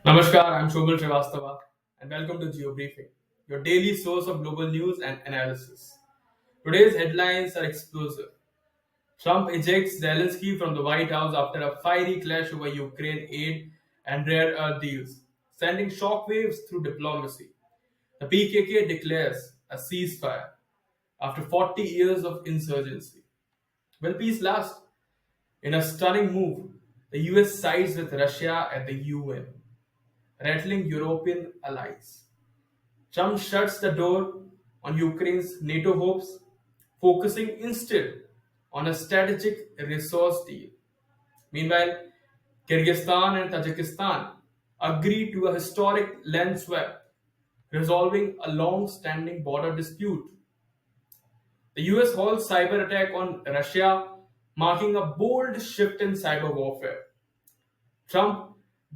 Namaskar, I'm Shobhil Shrivastava, and welcome to GeoBriefing, your daily source of global news and analysis. Today's headlines are explosive. Trump ejects Zelenskyy from the White House after a fiery clash over Ukraine aid and rare earth deals, sending shockwaves through diplomacy. The PKK declares a ceasefire after 40 years of insurgency. Will peace last? In a stunning move, the US sides with Russia at the UN, rattling European allies. Trump shuts the door on Ukraine's NATO hopes, focusing instead on a strategic resource deal. Meanwhile, Kyrgyzstan and Tajikistan agree to a historic land swap, resolving a long standing border dispute. The US halts cyber attack on Russia, marking a bold shift in cyber warfare. Trump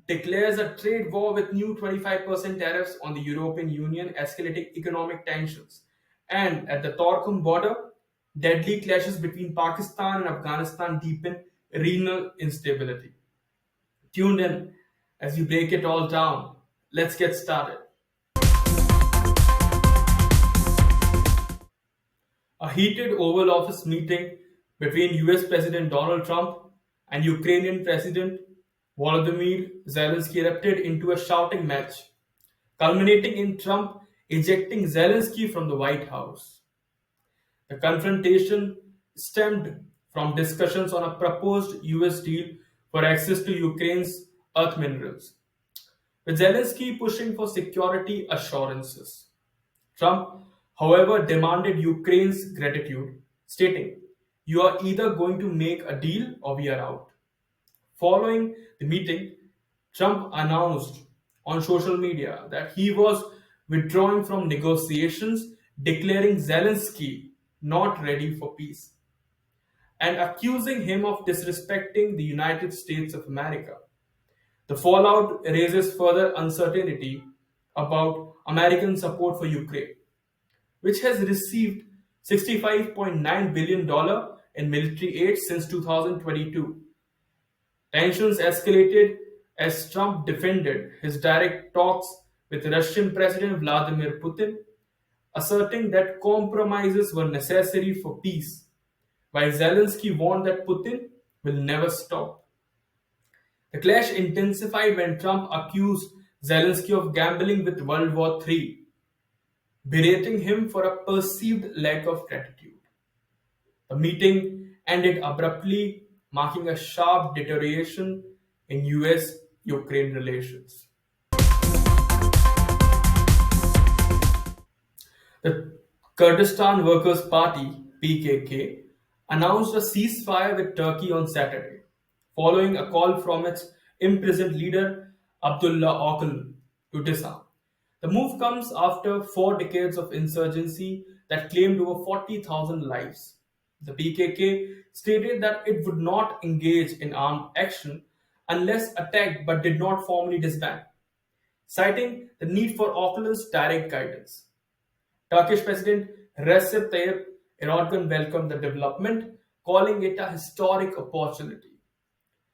declares a trade war with new 25% tariffs on the European Union, escalating economic tensions. And at the Torkham border, deadly clashes between Pakistan and Afghanistan deepen regional instability. Tune in as we break it all down. Let's get started. A heated Oval Office meeting between US President Donald Trump and Ukrainian President Volodymyr Zelenskyy erupted into a shouting match, culminating in Trump ejecting Zelenskyy from the White House. The confrontation stemmed from discussions on a proposed US deal for access to Ukraine's earth minerals, with Zelenskyy pushing for security assurances. Trump, however, demanded Ukraine's gratitude, stating, "You are either going to make a deal or we are out." Following the meeting, Trump announced on social media that he was withdrawing from negotiations, declaring Zelenskyy not ready for peace, and accusing him of disrespecting the United States of America. The fallout raises further uncertainty about American support for Ukraine, which has received $65.9 billion in military aid since 2022. Tensions escalated as Trump defended his direct talks with Russian President Vladimir Putin, asserting that compromises were necessary for peace, while Zelenskyy warned that Putin will never stop. The clash intensified when Trump accused Zelenskyy of gambling with World War III, berating him for a perceived lack of gratitude. The meeting ended abruptly, marking a sharp deterioration in US Ukraine relations. The Kurdistan Workers' Party (PKK) announced a ceasefire with Turkey on Saturday, following a call from its imprisoned leader Abdullah Öcalan to disarm. The move comes after 4 decades of insurgency that claimed over 40,000 lives. The PKK stated that it would not engage in armed action unless attacked but did not formally disband, citing the need for Öcalan's direct guidance. Turkish President Recep Tayyip Erdogan welcomed the development, calling it a historic opportunity.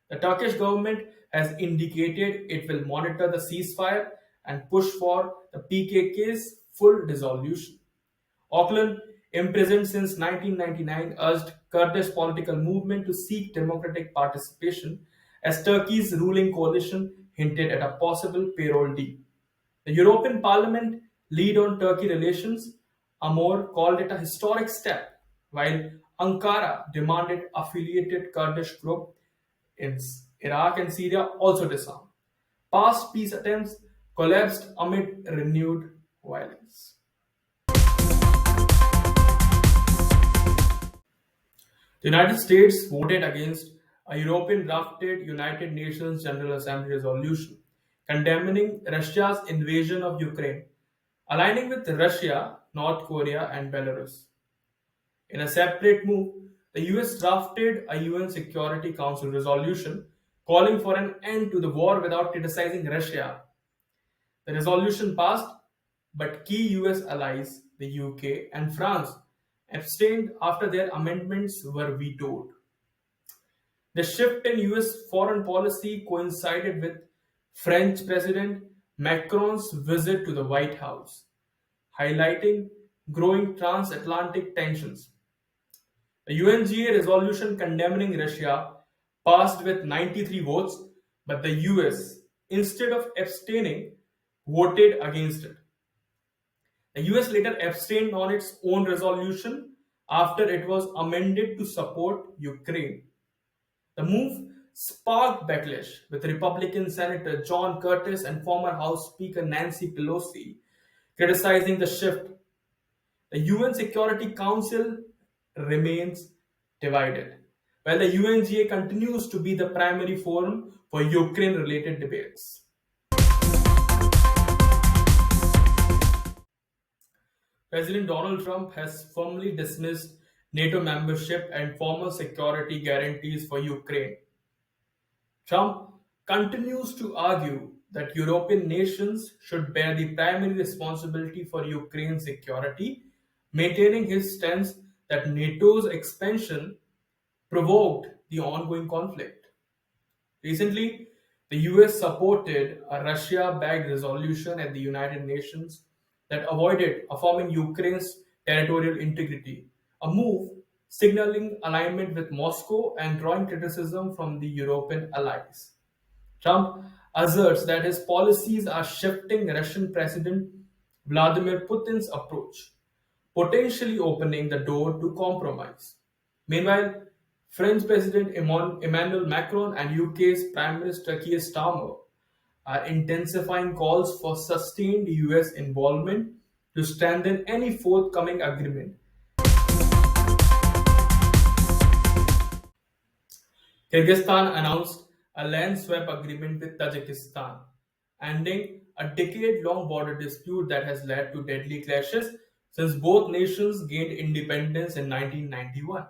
The Turkish government has indicated it will monitor the ceasefire and push for the PKK's full dissolution. Öcalan, imprisoned since 1999, urged Kurdish political movement to seek democratic participation as Turkey's ruling coalition hinted at a possible payroll deal. The European Parliament lead on Turkey relations, Amor, called it a historic step, while Ankara demanded affiliated Kurdish group in Iraq and Syria also disarm. Past peace attempts collapsed amid renewed violence. The United States voted against a European drafted United Nations General Assembly resolution condemning Russia's invasion of Ukraine, aligning with Russia, North Korea, and Belarus. In a separate move, the US drafted a UN Security Council resolution calling for an end to the war without criticizing Russia. The resolution passed, but key US allies, the UK and France, abstained after their amendments were vetoed. The shift in US foreign policy coincided with French President Macron's visit to the White House, highlighting growing transatlantic tensions. The UNGA resolution condemning Russia passed with 93 votes, but the US, instead of abstaining, voted against it. The US later abstained on its own resolution after it was amended to support Ukraine. The move sparked backlash, with Republican Senator John Curtis and former House Speaker Nancy Pelosi criticizing the shift. The UN Security Council remains divided, while the UNGA continues to be the primary forum for Ukraine related debates. President Donald Trump has firmly dismissed NATO membership and formal security guarantees for Ukraine. Trump continues to argue that European nations should bear the primary responsibility for Ukraine's security, maintaining his stance that NATO's expansion provoked the ongoing conflict. Recently, the US supported a Russia backed resolution at the United Nations that avoided affirming Ukraine's territorial integrity, a move signaling alignment with Moscow and drawing criticism from the European allies. Trump asserts that his policies are shifting Russian President Vladimir Putin's approach, potentially opening the door to compromise. Meanwhile, French President Emmanuel Macron and UK's Prime Minister Keir Starmer are intensifying calls for sustained US involvement to strengthen any forthcoming agreement. Kyrgyzstan announced a land swap agreement with Tajikistan, ending a decade long border dispute that has led to deadly clashes since both nations gained independence in 1991.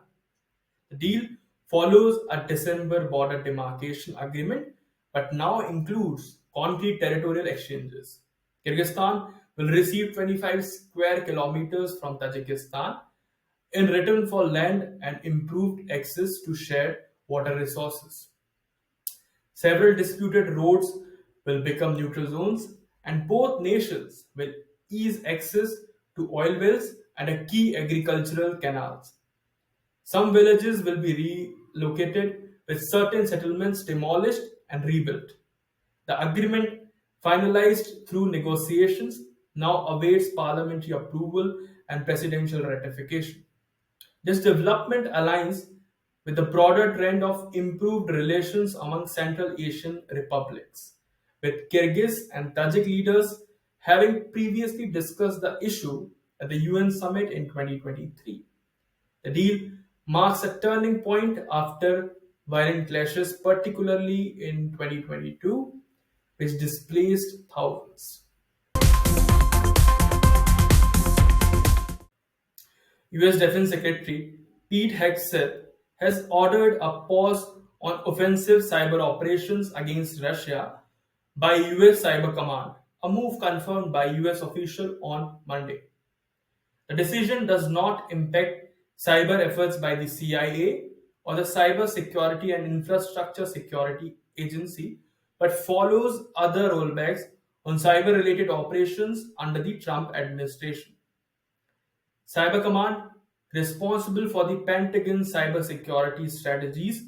The deal follows a December border demarcation agreement but now includes concrete territorial exchanges. Kyrgyzstan will receive 25 square kilometers from Tajikistan in return for land and improved access to shared water resources. Several disputed roads will become neutral zones, and both nations will ease access to oil wells and key agricultural canals. Some villages will be relocated, with certain settlements demolished and rebuilt. The agreement, finalized through negotiations, now awaits parliamentary approval and presidential ratification. This development aligns with the broader trend of improved relations among Central Asian republics, with Kyrgyz and Tajik leaders having previously discussed the issue at the UN summit in 2023. The deal marks a turning point after violent clashes, particularly in 2022, which displaced thousands. US Defense Secretary Pete Hegseth has ordered a pause on offensive cyber operations against Russia by US Cyber Command, a move confirmed by US official on Monday. The decision does not impact cyber efforts by the CIA or the Cyber Security and Infrastructure Security Agency, but follows other rollbacks on cyber related operations under the Trump administration. Cyber Command, responsible for the Pentagon's cybersecurity strategies,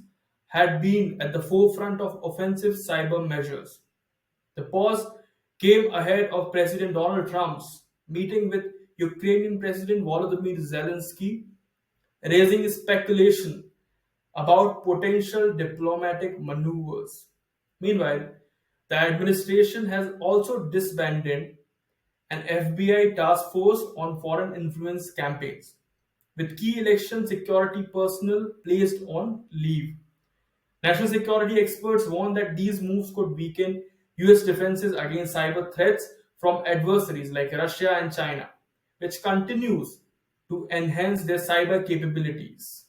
had been at the forefront of offensive cyber measures. The pause came ahead of President Donald Trump's meeting with Ukrainian President Volodymyr Zelenskyy, raising speculation about potential diplomatic maneuvers. Meanwhile, the administration has also disbanded an FBI task force on foreign influence campaigns, with key election security personnel placed on leave. National security experts warn that these moves could weaken US defenses against cyber threats from adversaries like Russia and China, which continues to enhance their cyber capabilities.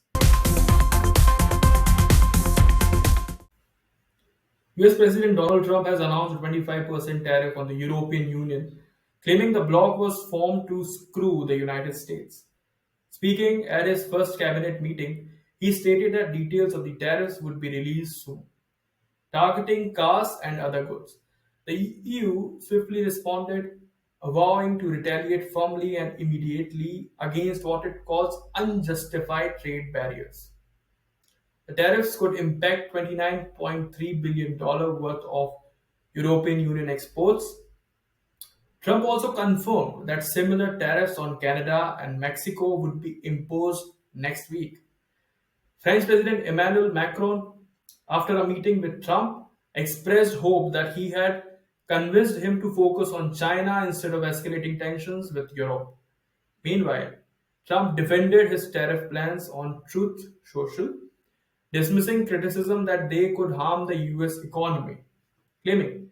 US President Donald Trump has announced a 25% tariff on the European Union, claiming the bloc was formed to screw the United States. Speaking at his first cabinet meeting, he stated that details of the tariffs would be released soon, targeting cars and other goods. The EU swiftly responded, vowing to retaliate firmly and immediately against what it calls unjustified trade barriers. The tariffs could impact $29.3 billion worth of European Union exports. Trump also confirmed that similar tariffs on Canada and Mexico would be imposed next week. French President Emmanuel Macron, after a meeting with Trump, expressed hope that he had convinced him to focus on China instead of escalating tensions with Europe. Meanwhile, Trump defended his tariff plans on Truth Social, dismissing criticism that they could harm the US economy, claiming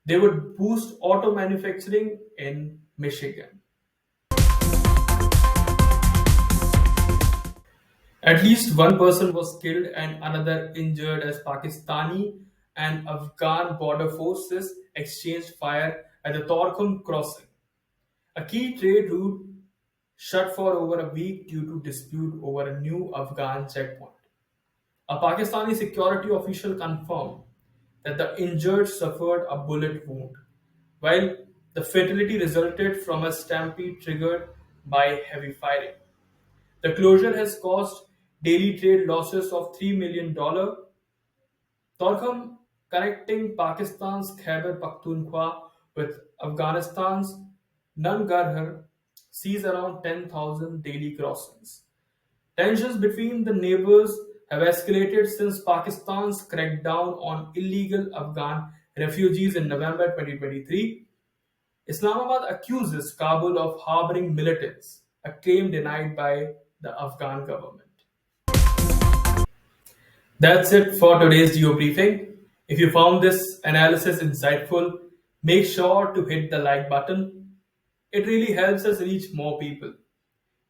they would boost auto manufacturing in Michigan. At least one person was killed and another injured as Pakistani and Afghan border forces exchanged fire at the Torkham crossing, a key trade route shut for over a week due to dispute over a new Afghan checkpoint. A Pakistani security official confirmed that the injured suffered a bullet wound, while the fatality resulted from a stampede triggered by heavy firing. The closure has caused daily trade losses of $3 million. Torkham, connecting Pakistan's Khyber Pakhtunkhwa with Afghanistan's Nangarhar, sees around 10,000 daily crossings. Tensions between the neighbors have escalated since Pakistan's crackdown on illegal Afghan refugees in November 2023. Islamabad accuses Kabul of harboring militants, a claim denied by the Afghan government. That's it for today's GeoBriefing. If you found this analysis insightful, make sure to hit the like button. It really helps us reach more people.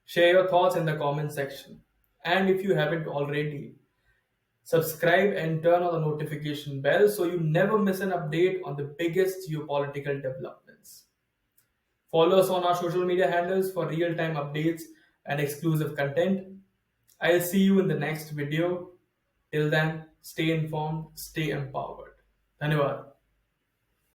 Share your thoughts in the comment section. And if you haven't already, subscribe and turn on the notification bell so you never miss an update on the biggest geopolitical developments. Follow us on our social media handles for real-time updates and exclusive content. I'll see you in the next video. Till then, stay informed, stay empowered. धन्यवाद.